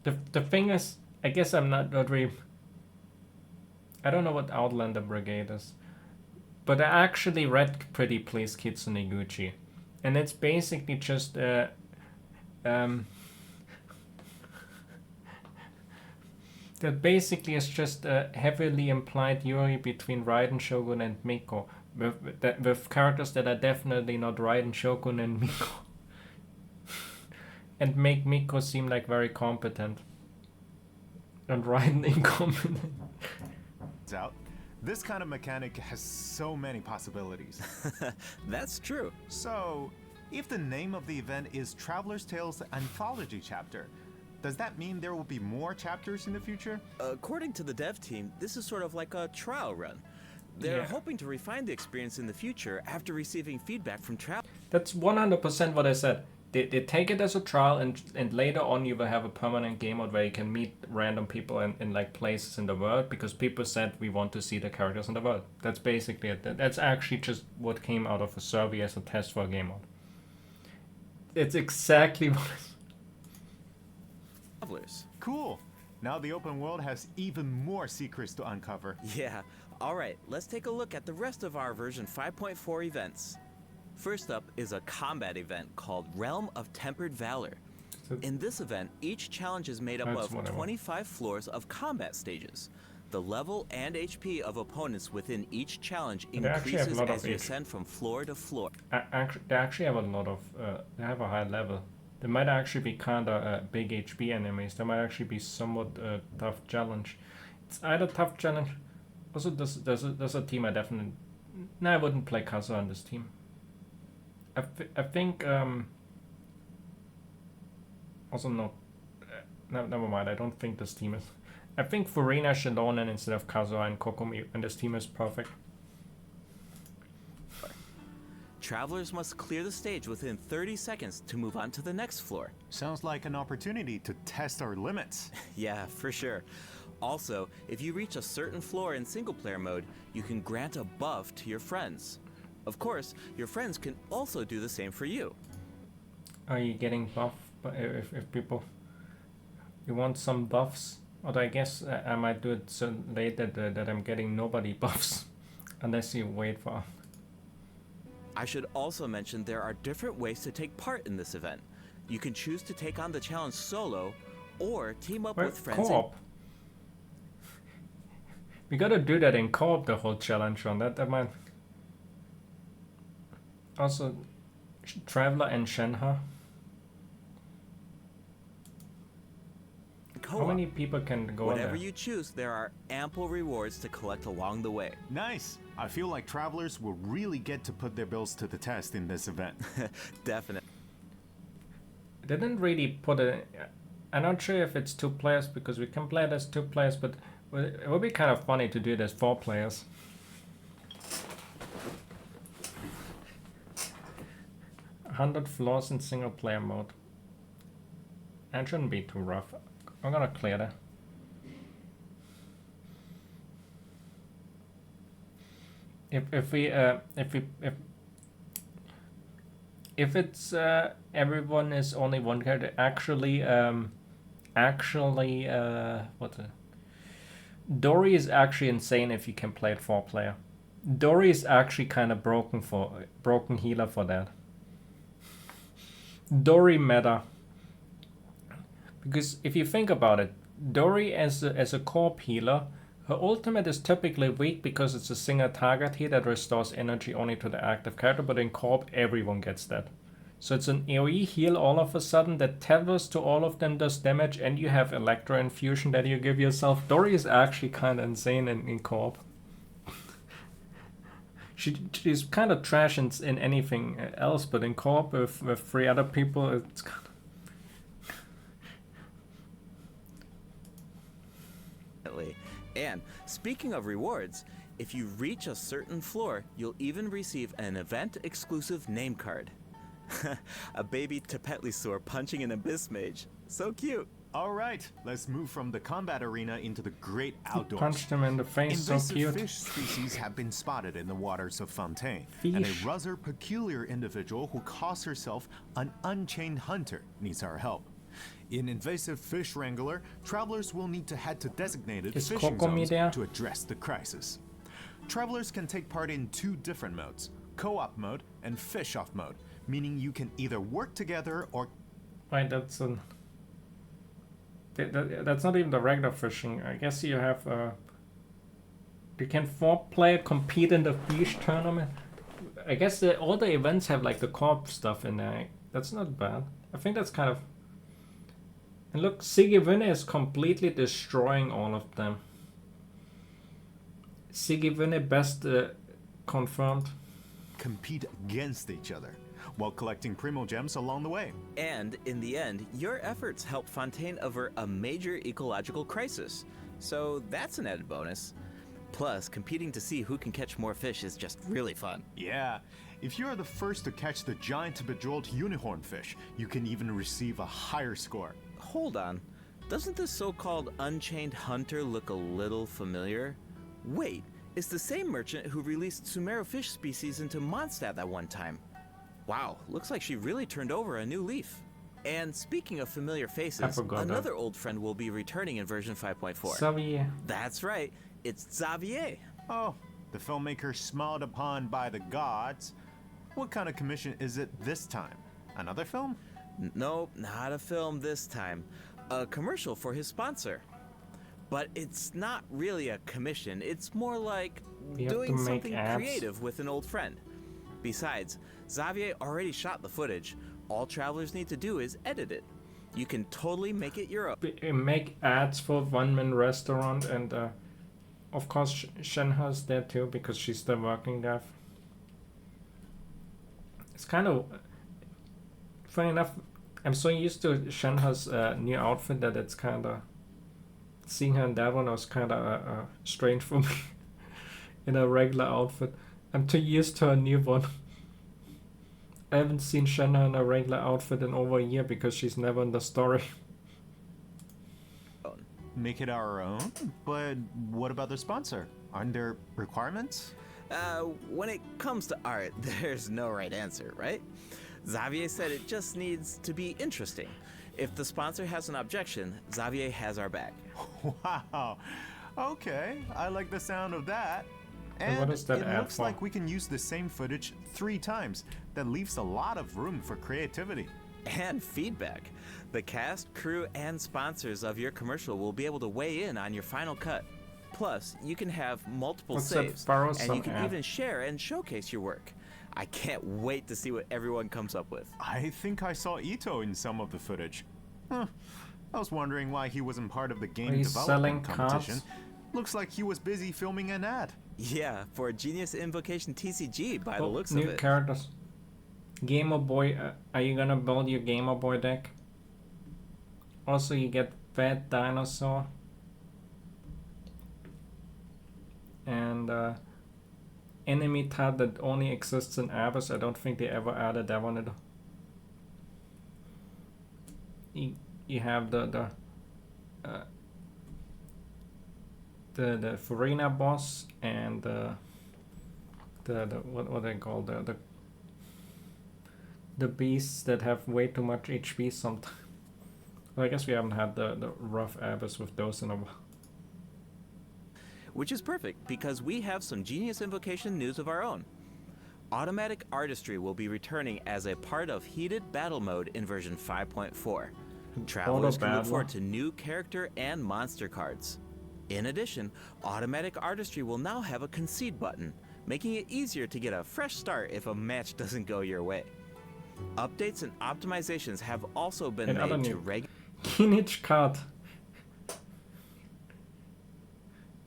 The thing is, I guess I'm not really... I don't know what Outlander Brigade is. But I actually read Pretty Please Kitsune Gucci. And it's basically just that basically is just a heavily implied Yuri between Raiden Shogun and Miko. With characters that are definitely not Raiden Shogun and Miko. And make Miko seem like very competent. And Raiden incompetent. Out. This kind of mechanic has so many possibilities. That's true. So, if the name of the event is Traveler's Tales Anthology Chapter, does that mean there will be more chapters in the future? According to the dev team, this is sort of like a trial run. They're hoping to refine the experience in the future after receiving feedback from travelers. That's 100% what I said. They take it as a trial, and later on you will have a permanent game mode where you can meet random people in like places in the world, because people said we want to see the characters in the world. That's basically it. That's actually just what came out of a survey as a test for a game mode. It's exactly what Travelers. Cool. Now the open world has even more secrets to uncover. Yeah. All right, let's take a look at the rest of our version 5.4 events. First up is a combat event called Realm of Tempered Valor. In this event, each challenge is made up of 25 floors of combat stages. The level and HP of opponents within each challenge increases as you ascend from floor to floor. They actually have a lot of... they have a high level. They might actually be kind of big HP enemies. They might actually be somewhat tough challenge. It's either tough challenge... Also, there's a team I definitely... No, I wouldn't play Kazuha on this team. I think... also no... No, never mind. I don't think this team is. I think Furina, Shilonen instead of Kazuha and Kokomi, and this team is perfect. Travelers must clear the stage within 30 seconds to move on to the next floor. Sounds like an opportunity to test our limits. Yeah, for sure. Also, if you reach a certain floor in single-player mode, you can grant a buff to your friends. Of course, your friends can also do the same for you. Are you getting buff? But if people, you want some buffs? Or I guess I might do it so late that I'm getting nobody buffs, unless you wait for. I should also mention there are different ways to take part in this event. You can choose to take on the challenge solo, or team up with friends. Co-op. We gotta do that in co-op, the whole challenge on that. That might. Also, Traveler and Shenhe. How many people can go on there? Whatever you choose, there are ample rewards to collect along the way. Nice! I feel like travelers will really get to put their bills to the test in this event. Definitely. They didn't really put a... I'm not sure if it's 2 players, because we can play it as 2 players, but it would be kind of funny to do it as 4 players. $100 floors in single player mode. That shouldn't be too rough. I'm gonna clear that. If it's everyone is only one character, Dory is actually insane if you can play it 4 player. Dory is actually kind of broken healer for that. Dory meta. Because if you think about it, Dory as a corp healer, her ultimate is typically weak because it's a single target here that restores energy only to the active character, but in corp everyone gets that. So it's an AoE heal all of a sudden that tethers to all of them, does damage, and you have Electro Infusion that you give yourself. Dory is actually kind of insane in corp. She's kind of trash in anything else, but in corp with 3 other people, it's kind of... And speaking of rewards, if you reach a certain floor, you'll even receive an event-exclusive name card. A baby Tepetlisaur punching an Abyss Mage. So cute. Alright, let's move from the combat arena into the great outdoors. Punched him in the face, so Invasive cute. fish species have been spotted in the waters of Fontaine, and a rather peculiar individual who calls herself an unchained hunter needs our help. In Invasive Fish Wrangler, travelers will need to head to designated fishing zones to address the crisis. Travelers can take part in 2 different modes, co-op mode and fish-off mode, meaning you can either work together or... Wait, that's not even the regular fishing. I guess you have... you can 4-player compete in the fish tournament. I guess all the events have like the co-op stuff in there. That's not bad. I think that's kind of... And look, Sigivune is completely destroying all of them. Sigivune best confirmed. Compete against each other, while collecting Primo Gems along the way. And in the end, your efforts help Fontaine avert a major ecological crisis. So that's an added bonus. Plus, competing to see who can catch more fish is just really fun. Yeah, if you are the first to catch the giant bejeweled unicorn fish, you can even receive a higher score. Hold on, doesn't this so-called Unchained Hunter look a little familiar? Wait, it's the same merchant who released Sumeru fish species into Mondstadt that one time. Wow, looks like she really turned over a new leaf. And speaking of familiar faces, another old friend will be returning in version 5.4. Xavier. That's right, it's Xavier. Oh, the filmmaker smiled upon by the gods. What kind of commission is it this time? Another film? Nope, not a film this time. A commercial for his sponsor. But it's not really a commission, it's more like doing something creative with an old friend. Besides, Xavier already shot the footage. All travelers need to do is edit it. You can totally make it your own. Make ads for One Man Restaurant, and of course Shenhe's there too because she's still working there. It's kind of funny enough. I'm so used to Shenhe's new outfit that it's kind of... Seeing her in that one was kind of strange for me. In a regular outfit. I'm too used to her new one. I haven't seen Shenhe in a regular outfit in over a year because she's never in the story. Make it our own? But what about the sponsor? Aren't there requirements? When it comes to art, there's no right answer, right? Xavier said it just needs to be interesting. If the sponsor has an objection, Xavier has our back. Wow. Okay, I like the sound of that. And what is that it ad looks for? like we can use the same footage 3 times. That leaves a lot of room for creativity. And feedback. The cast, crew, and sponsors of your commercial will be able to weigh in on your final cut. Plus, you can have multiple What's that saves, Pharaoh and song you can ad? even share and showcase your work. I can't wait to see what everyone comes up with. I think I saw Ito in some of the footage. Huh. I was wondering why he wasn't part of the game He's selling development competition. cards? Looks like he was busy filming an ad. Yeah, for Genius Invocation TCG by the Oh, looks new of it. characters. Gamer Boy, are you gonna build your Gamer Boy deck? Also, you get Fat Dinosaur. And enemy type that only exists in Abyss. I don't think they ever added that one. You have the Farina boss and the what they call the beasts that have way too much HP sometimes. Well, I guess we haven't had the rough Abyss with those in a while. Which is perfect, because we have some Genius Invocation news of our own. Automatic Artistry will be returning as a part of Heated Battle Mode in version 5.4. Travelers can look forward to new character and monster cards. In addition, Automatic Artistry will now have a concede button, making it easier to get a fresh start if a match doesn't go your way. Updates and optimizations have also been made to regular Kinich card.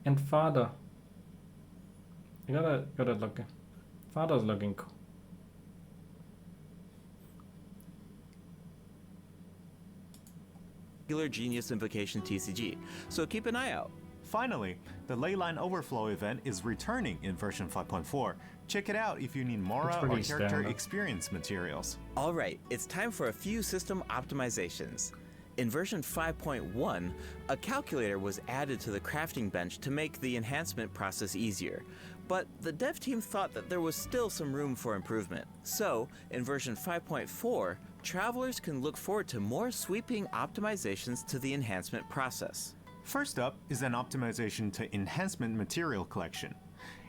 And father. I gotta look. Father's looking cool. Genius Invocation TCG, so keep an eye out. Finally, the Leyline Overflow event is returning in version 5.4. Check it out if you need Mora or character standard. experience materials. Alright, it's time for a few system optimizations. In version 5.1, a calculator was added to the crafting bench to make the enhancement process easier, but the dev team thought that there was still some room for improvement. So, in version 5.4, travelers can look forward to more sweeping optimizations to the enhancement process. First up is an optimization to enhancement material collection.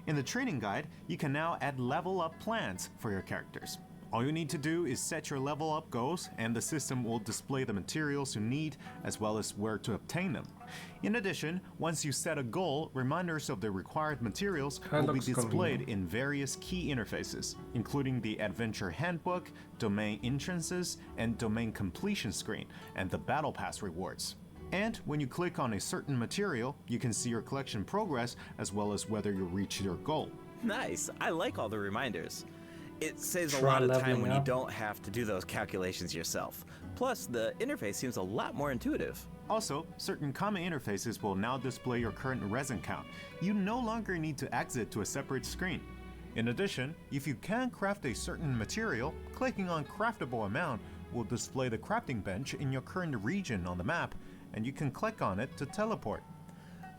In the training guide, you can now add level up plans for your characters. All you need to do is set your level up goals, and the system will display the materials you need as well as where to obtain them. In addition, once you set a goal, reminders of the required materials will be displayed in various key interfaces, including the Adventure Handbook, Domain Entrances, and Domain Completion screen, and the Battle Pass rewards. And when you click on a certain material, you can see your collection progress as well as whether you reach your goal. Nice, I like all the reminders. It saves a lot of time when you don't have to do those calculations yourself. Plus, the interface seems a lot more intuitive. Also, certain common interfaces will now display your current resin count. You no longer need to exit to a separate screen. In addition, if you can craft a certain material, clicking on Craftable Amount will display the crafting bench in your current region on the map, and you can click on it to teleport.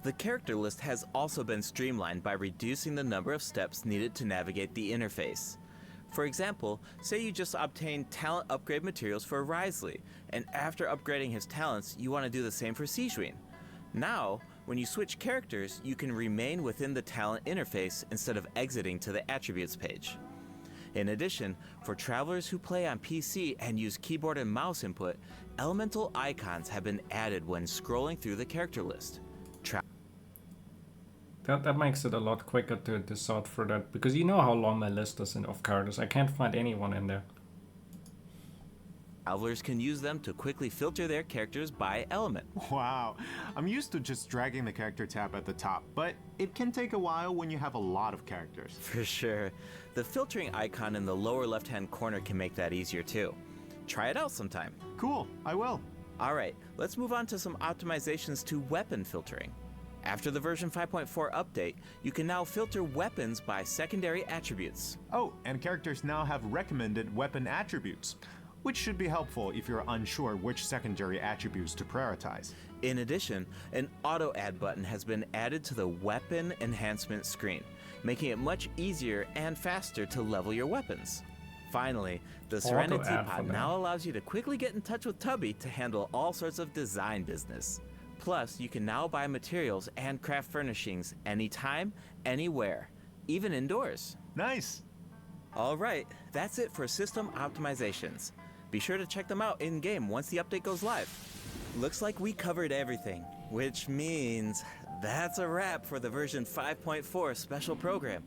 The character list has also been streamlined by reducing the number of steps needed to navigate the interface. For example, say you just obtained talent upgrade materials for Risley, and after upgrading his talents, you want to do the same for Sijuin. Now, when you switch characters, you can remain within the talent interface instead of exiting to the attributes page. In addition, for travelers who play on PC and use keyboard and mouse input, elemental icons have been added when scrolling through the character list. That makes it a lot quicker to sort through that, because you know how long my list is of characters. I can't find anyone in there. Travelers can use them to quickly filter their characters by element. Wow, I'm used to just dragging the character tab at the top, but it can take a while when you have a lot of characters. For sure. The filtering icon in the lower left-hand corner can make that easier too. Try it out sometime. Cool, I will. Alright, let's move on to some optimizations to weapon filtering. After the version 5.4 update, you can now filter weapons by secondary attributes. Oh, and characters now have recommended weapon attributes, which should be helpful if you're unsure which secondary attributes to prioritize. In addition, an auto add button has been added to the weapon enhancement screen, making it much easier and faster to level your weapons. Finally, the Serenity Pod now allows you to quickly get in touch with Tubby to handle all sorts of design business. Plus, you can now buy materials and craft furnishings anytime, anywhere, even indoors. Nice! Alright, that's it for system optimizations. Be sure to check them out in-game once the update goes live. Looks like we covered everything, which means that's a wrap for the version 5.4 special program.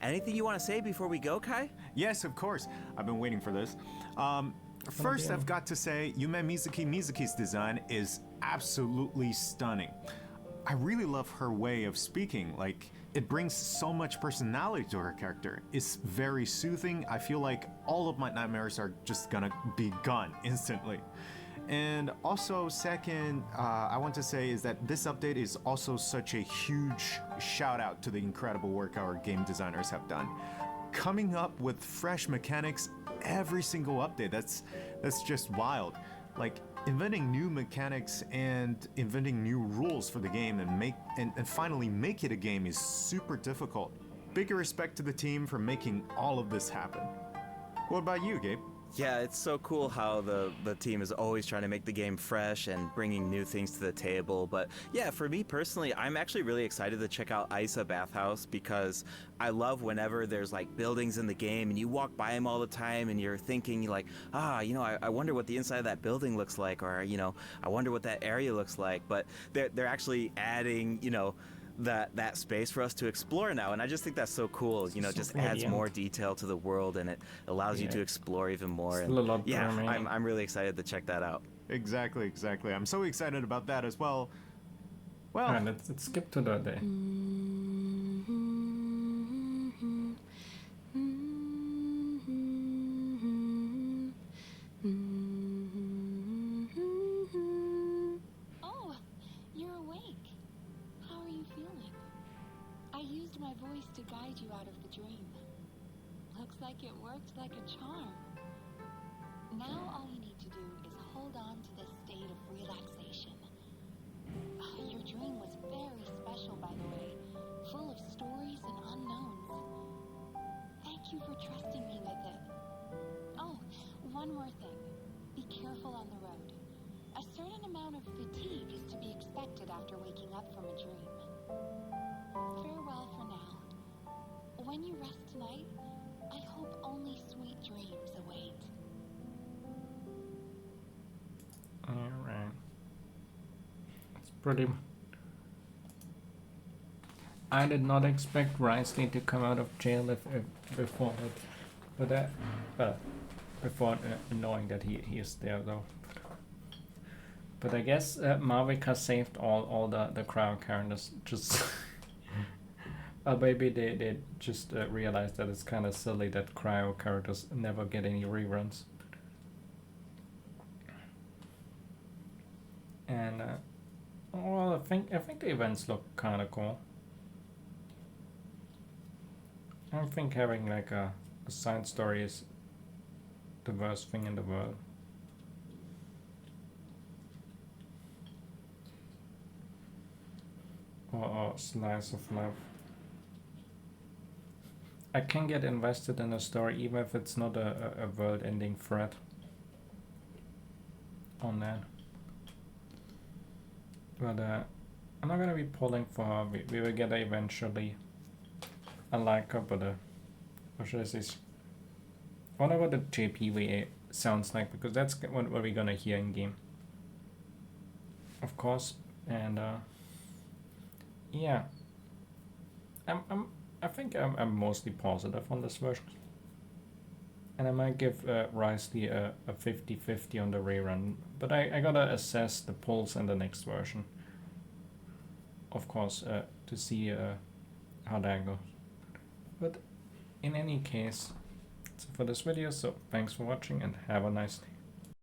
Anything you want to say before we go, Kai? Yes, of course. I've been waiting for this. First, I've got to say, Yume Mizuki's design is absolutely stunning. I really love her way of speaking. Like, it brings so much personality to her character. It's very soothing. I feel like all of my nightmares are just gonna be gone instantly. And also, second, I want to say is that this update is also such a huge shout out to the incredible work our game designers have done. Coming up with fresh mechanics every single update, that's just wild. Like, inventing new mechanics and inventing new rules for the game and finally make it a game is super difficult. Big respect to the team for making all of this happen. What about you, Gabe? Yeah, it's so cool how the team is always trying to make the game fresh and bringing new things to the table. But yeah, for me personally, I'm actually really excited to check out Isa Bathhouse because I love whenever there's like buildings in the game and you walk by them all the time and you're thinking like, I wonder what the inside of that building looks like, or, I wonder what that area looks like. But they're actually adding, that space for us to explore now, and I just think that's so cool. Just adds more detail to the world, and it allows you to explore even more. And yeah, I'm really excited to check that out. Exactly. I'm so excited about that as well. Well, alright, let's skip to the day. Oh, you're awake. How are you feeling? I used my voice to guide you out of the dream. Looks like it worked like a charm. Now all you need to do is hold on to this state of relaxation. Your dream was very special, by the way, full of stories and unknowns. Thank you for trusting me with it. Oh, one more thing. Be careful on the road. A certain amount of fatigue is to be expected after waking up from a dream. Farewell for now. When you rest tonight, I hope only sweet dreams await. Alright. It's pretty... I did not expect Risley to come out of jail before knowing that he is there though. But I guess Marvick has saved all the crowd characters. Just maybe they just realized that it's kind of silly that cryo characters never get any reruns. And well, I think the events look kind of cool. I don't think having like a side story is the worst thing in the world. Or slice of life. I can get invested in a story even if it's not a world-ending threat on that. But I'm not gonna be pulling for her. We will get her eventually. I like her, but what should I say? I wonder what the JPVA sounds like, because that's what we're gonna hear in game, of course. And yeah, I think I'm mostly positive on this version, and I might give Risley a 50-50 on the rerun, but I gotta assess the pulls in the next version, of course, to see how that goes. But in any case, that's it for this video, so thanks for watching and have a nice day.